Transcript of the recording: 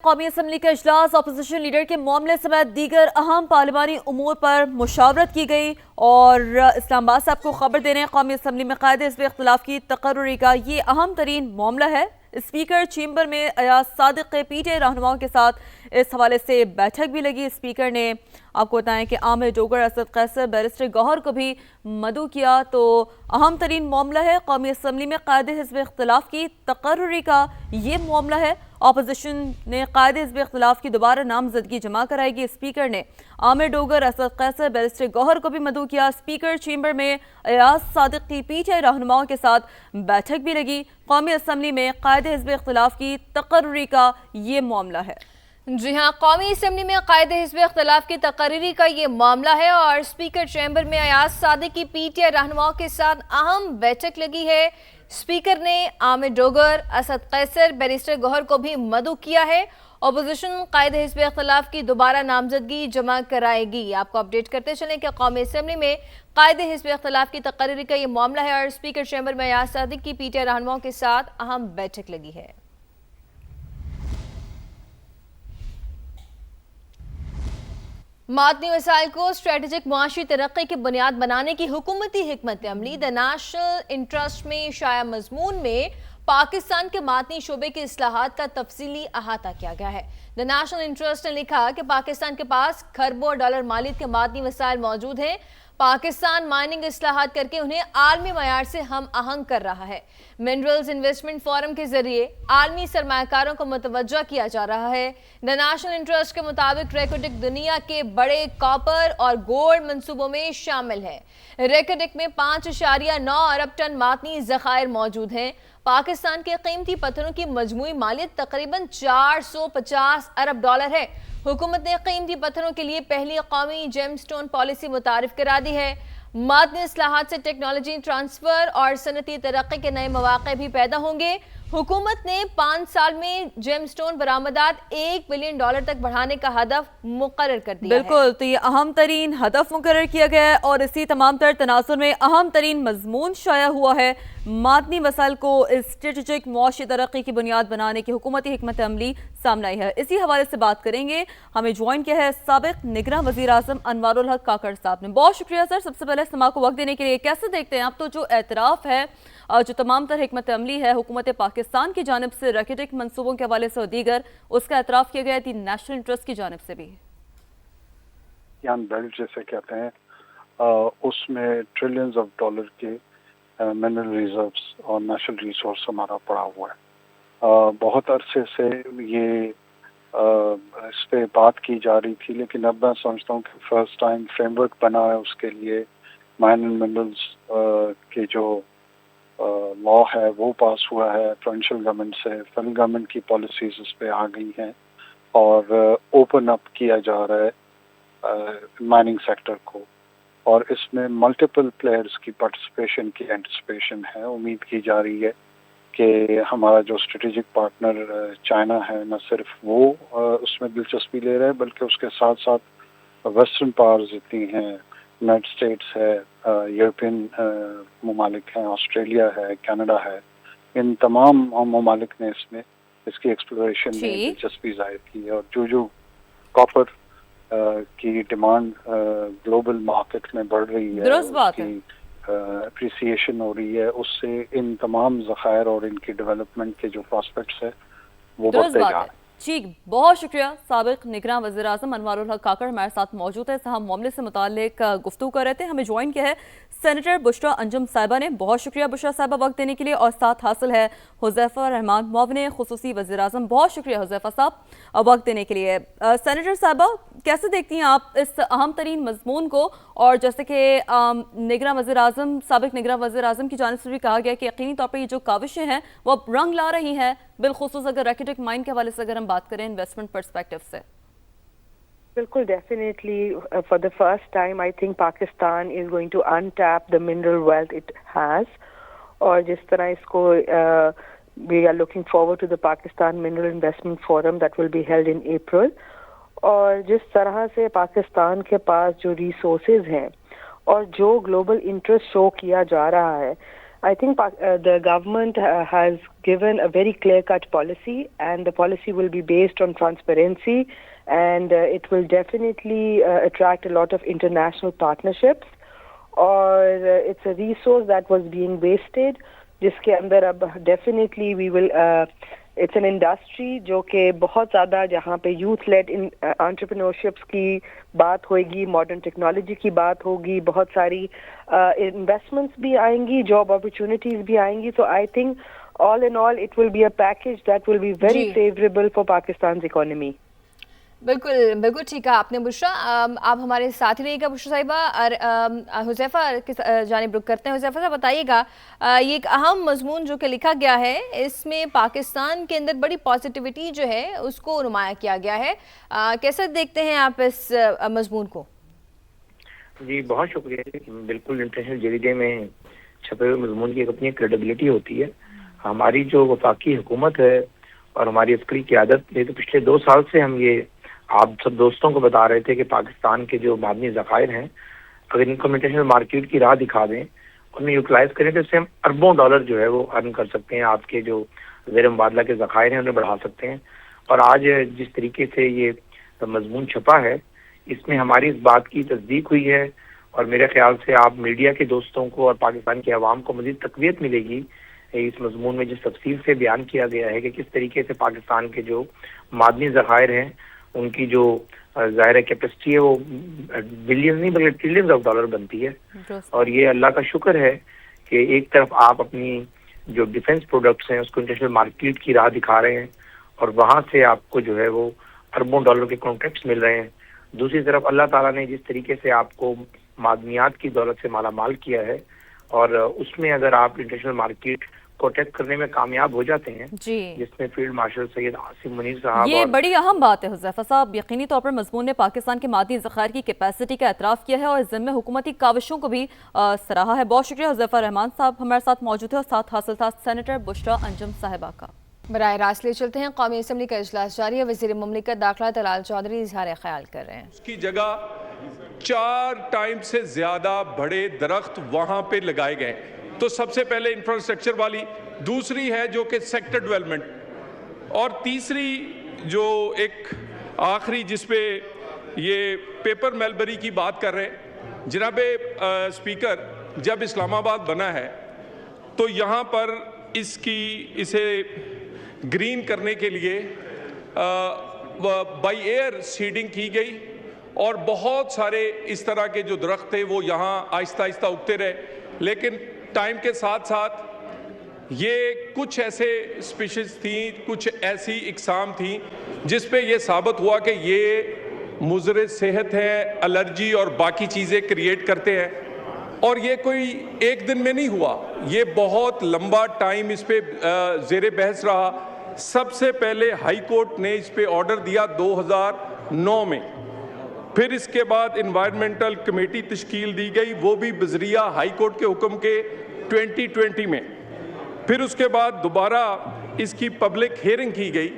قومی اسمبلی کا اجلاس اپوزیشن لیڈر کے معاملے سمیت دیگر اہم پارلیمانی امور پر مشاورت کی گئی اور اسلام آباد صاحب کو خبر دے رہے ہیں قومی اسمبلی میں قائد حزب اختلاف کی تقرری کا یہ اہم ترین معاملہ ہے۔ اسپیکر چیمبر میں ایاز صادق کے پی ٹی آئی رہنماؤں کے ساتھ اس حوالے سے بیٹھک بھی لگی۔ اسپیکر نے آپ کو بتائیں کہ عامر ڈوگر، اسد قیصر، بیرسٹر گوہر کو بھی مدعو کیا۔ تو اہم ترین معاملہ ہے قومی اسمبلی میں قائد حزب اختلاف کی تقرری کا یہ معاملہ ہے۔ اپوزیشن نے قائد حزب اختلاف کی دوبارہ نامزدگی جمع کرائے گی۔ اسپیکر نے عامر ڈوگر، اسد قیصر، بیرسٹر گوہر کو بھی مدعو کیا۔ اسپیکر چیمبر میں ایاز صادق کی پی ٹی آئی رہنماؤں کے ساتھ بیٹھک بھی لگی۔ قومی اسمبلی میں قائد حزب اختلاف کی تقرری کا یہ معاملہ ہے۔ جی ہاں، قومی اسمبلی میں قائد حزب اختلاف کی تقرری کا یہ معاملہ ہے اور اسپیکر چیمبر میں ایاز صادق کی پی ٹی آئی رہنماؤں کے ساتھ اہم بیٹھک لگی ہے۔ اسپیکر نے عامر ڈوگر، اسد قیصر، بیرسٹر گوہر کو بھی مدعو کیا ہے۔ اپوزیشن قائد حزب اختلاف کی دوبارہ نامزدگی جمع کرائے گی۔ آپ کو اپڈیٹ کرتے چلیں کہ قومی اسمبلی میں قائد حزب اختلاف کی تقرری کا یہ معاملہ ہے اور اسپیکر چیمبر میں ایاز صادق کی پی ٹی آئی رہنماؤں کے ساتھ اہم بیٹھک لگی ہے۔ معدنی وسائل کو اسٹریٹجک معاشی ترقی کی بنیاد بنانے کی حکومتی حکمت عملی دی نیشنل انٹرسٹ میں شائع مضمون میں پاکستان کے معدنی شعبے کی اصلاحات کا تفصیلی احاطہ کیا گیا ہے۔ دی نیشنل انٹرسٹ نے لکھا کہ پاکستان کے پاس کھربوں ڈالر مالیت کے معدنی وسائل موجود ہیں۔ پاکستان مائننگ اصلاحات کر کے انہیں عالمی معیار سے ہم آہنگ کر رہا ہے۔ منرلز انویسٹمنٹ فورم کے ذریعے عالمی سرمایہ کاروں کو متوجہ کیا جا رہا ہے۔ دی نیشنل انٹرسٹ کے مطابق ریکوڈک دنیا کے بڑے کاپر اور گولڈ منصوبوں میں شامل ہے۔ ریکوڈک میں 5.9 ارب ٹن معدنی ذخائر موجود ہیں۔ پاکستان کے قیمتی پتھروں کی مجموعی مالیت تقریباً 450 ارب ڈالر ہے۔ حکومت نے قیمتی پتھروں کے لیے پہلی قومی جیم سٹون پالیسی متعارف کرا دی ہے۔ معدنی اصلاحات سے ٹیکنالوجی ٹرانسفر اور صنعتی ترقی کے نئے مواقع بھی پیدا ہوں گے۔ حکومت نے 5 سال میں جیم سٹون برآمدات $1 بلین تک بڑھانے کا ہدف مقرر کر دیا ہے۔ بالکل، تو یہ اہم ترین ہدف مقرر کیا گیا ہے اور اسی تمام تر تناظر میں اہم ترین مضمون شائع ہوا ہے۔ معدنی وسائل کو اسٹریٹجک معاشی ترقی کی بنیاد بنانے کی حکومتی حکمت عملی سامنے آئی ہے۔ اسی حوالے سے بات کریں گے، ہمیں جوائن کیا ہے سابق نگراں وزیر اعظم انوار الحق کاکڑ صاحب نے۔ بہت شکریہ سر، سب سے پہلے سماع کو وقت دینے کے لیے۔ کیسے دیکھتے ہیں آپ تو جو اعتراف ہے، جو تمام تر حکمت عملی ہے حکومت پاکستان کی جانب سے ریکوڈک منصوبوں کے حوالے سے اور دیگر، اس کا اعتراف کیا گیا ہے نیشنل انٹرسٹ کی جانب سے بھی؟ بیلٹ جیسے کہتے ہیں، اس میں ٹریلینز آف ڈالر کے منرل ریزروز اور نیچرل ریسورس ہمارا پڑا ہوا ہے۔ بہت عرصے سے یہ اس پہ بات کی جا رہی تھی، لیکن اب میں سمجھتا ہوں کہ فرسٹ ٹائم فریم ورک بنا ہے اس کے لیے۔ مائن اینڈ منرلز کے جو لا ہے وہ پاس ہوا ہے پروونشل گورنمنٹ سے، فیڈرل گورنمنٹ کی پالیسیز اس پہ آ گئی ہیں اور اوپن اپ کیا جا رہا ہے مائننگ سیکٹر کو، اور اس میں ملٹیپل پلیئرز کی پارٹیسپیشن کی اینٹیسپیشن ہے۔ امید کی جا رہی ہے کہ ہمارا جو اسٹریٹجک پارٹنر چائنا ہے، نہ صرف وہ اس میں دلچسپی لے رہے ہیں بلکہ اس کے ساتھ ساتھ ویسٹرن پاورز اتنی ہیں، یونائٹڈ اسٹیٹس ہے، یورپین ممالک ہیں، آسٹریلیا ہے، کینیڈا ہے، ان تمام ممالک نے اس کی ایکسپلوریشن میں دلچسپی ظاہر کی ہے، اور جو کاپر کی ڈیمانڈ گلوبل مارکیٹ میں بڑھ رہی ہے، اس کی اپریسیشن ہو رہی ہے، اس سے ان تمام ذخائر اور ان کی ڈیولپمنٹ کے جو پراسپیکٹس ہے وہ بڑھتے جا رہے ہیں۔ ٹھیک، بہت شکریہ۔ سابق نگراں وزیر اعظم انوار الحق کاکڑ ہمارے ساتھ موجود ہے، اس اہم معاملے سے متعلق گفتگو کر رہے تھے۔ ہمیں جوائن کیا ہے سینیٹر بشریٰ انجم صاحبہ نے۔ بہت شکریہ بشریٰ صاحبہ وقت دینے کے لیے، اور ساتھ حاصل ہے حذیفہ رحمان، معاون خصوصی وزیر اعظم۔ بہت شکریہ حذیفہ صاحب وقت دینے کے لیے۔ سینیٹر صاحبہ، کیسے دیکھتی ہیں آپ اس اہم ترین مضمون کو؟ اور جیسے کہ نگراں وزیر اعظم، سابق نگراں وزیر اعظم کی جانب سے بھی کہا گیا کہ یقینی طور پر یہ جو کاوشیں ہیں وہ اب رنگ لا رہی ہیں، بالخصوص اگر ریکوڈک مائن کے حوالے سے اگر ہم بات کریں انویسٹمنٹ پرسپیکٹو سے۔ بالکل، definitely for the first time I think Pakistan is going to untap the mineral wealth it has, اور جس طرح اس کو we are looking forward to the Pakistan mineral investment forum that will be held in April, اور جس طرح سے پاکستان کے پاس جو ریسورسز ہیں اور جو گلوبل انٹرسٹ شو کیا جا رہا ہے، I think the government has given a very clear-cut policy, and the policy will be based on transparency, and it will definitely attract a lot of international partnerships. اور it's a resource that was being wasted, جس کے اندر اب definitely we will it's an industry جو کہ بہت زیادہ جہاں پہ youth led entrepreneurships کی بات ہوئے گی, modern technology کی بات ہوگی, بہت ساری investments بھی آئیں گی, job opportunities بھی آئیں گی. So I think all in all it will be a package that will be very favorable for Pakistan's economy. بالکل بالکل ٹھیک ہے آپ نے بشرا. آپ ہمارے ساتھ ہی رہیے گا بشرا صاحبہ, اور حذیفہ کی جانب رخ کرتے ہیں. حذیفہ صاحب بتائیے گا, یہ ایک اہم مضمون جو کہ لکھا گیا ہے, اس میں پاکستان کے اندر بڑی پازیٹیوٹی جو ہے اس کو نمایاں کیا گیا ہے. کیسے دیکھتے ہیں آپ اس مضمون کو؟ جی بہت شکریہ. بالکل انٹرنیشنل جریدے میں چھپے ہوئے مضمون کی ایک اپنی کریڈیبلٹی ہوتی ہے. ہماری جو وفاقی حکومت ہے اور ہماری عسکری قیادت نے تو پچھلے 2 سال سے ہم یہ آپ سب دوستوں کو بتا رہے تھے کہ پاکستان کے جو معدنی ذخائر ہیں اگر ان کو انٹرنیشنل مارکیٹ کی راہ دکھا دیں, ان میں یوٹیلائز کریں تو اس سے ہم اربوں ڈالر جو ہے وہ ارن کر سکتے ہیں. آپ کے جو زیر مبادلہ کے ذخائر ہیں انہیں بڑھا سکتے ہیں. اور آج جس طریقے سے یہ مضمون چھپا ہے اس میں ہماری اس بات کی تصدیق ہوئی ہے, اور میرے خیال سے آپ میڈیا کے دوستوں کو اور پاکستان کے عوام کو مزید تقویت ملے گی اس مضمون میں جس تفصیل سے بیان کیا گیا ہے کہ کس طریقے سے پاکستان کے جو معدنی ذخائر ہیں ان کی جو ظاہر کیپیسٹی ہے وہ بلین نہیں بلکہ ٹریلینز آف ڈالر بنتی ہے. اور یہ اللہ کا شکر ہے کہ ایک طرف آپ اپنی جو ڈیفنس پروڈکٹس ہیں اس کو انٹرنیشنل مارکیٹ کی راہ دکھا رہے ہیں اور وہاں سے آپ کو جو ہے وہ اربوں ڈالر کے کانٹریکٹس مل رہے ہیں. دوسری طرف اللہ تعالیٰ نے جس طریقے سے آپ کو معدنیات کی دولت سے مالا مال کیا ہے, اور اس میں اگر آپ انٹرنیشنل مارکیٹ کو اٹیک کرنے میں کامیاب ہو جاتے ہیں, جس میں فیلڈ مارشل سید عاصم منیر صاحب, یہ بڑی اہم بات ہے حذیفہ صاحب. یقینی طور پر مضمون نے پاکستان کے معدنی ذخائر کی کیپیسٹی کا اعتراف کیا ہے اور اس ضمن میں حکومتی کاوشوں کو بھی سراہا ہے. بہت شکریہ حذیفہ رحمان صاحب ہمارے ساتھ موجود ہیں, اور ساتھ حاصل تھا سینیٹر بشرا انجم صاحبہ کا. براہ راست لے چلتے ہیں. قومی اسمبلی کا اجلاس جاری ہے. وزیر مملکت داخلہ طلال چودھری اظہار خیال کر رہے ہیں. اس کی جگہ 4 ٹائم سے زیادہ بڑے درخت وہاں پہ لگائے گئے. تو سب سے پہلے انفراسٹرکچر والی, دوسری ہے جو کہ سیکٹر ڈیولپمنٹ, اور تیسری جو ایک آخری جس پہ یہ پیپر میلبری کی بات کر رہے ہیں. جناب اسپیکر, جب اسلام آباد بنا ہے تو یہاں پر اسے گرین کرنے کے لیے بائی ایئر سیڈنگ کی گئی, اور بہت سارے اس طرح کے جو درخت تھے وہ یہاں آہستہ آہستہ اگتے رہے. لیکن ٹائم کے ساتھ ساتھ یہ کچھ ایسے اسپیشیز تھیں, کچھ ایسی اقسام تھیں جس پہ یہ ثابت ہوا کہ یہ مضر صحت ہے, الرجی اور باقی چیزیں کریٹ کرتے ہیں. اور یہ کوئی ایک دن میں نہیں ہوا, یہ بہت لمبا ٹائم اس پہ زیر بحث رہا. سب سے پہلے ہائی کورٹ نے اس پہ آرڈر دیا 2009 میں, پھر اس کے بعد انوائرمنٹل کمیٹی تشکیل دی گئی, وہ بھی بذریعہ ہائی کورٹ کے حکم کے 2020 میں. پھر اس کے بعد دوبارہ اس کی پبلک ہیئرنگ کی گئی.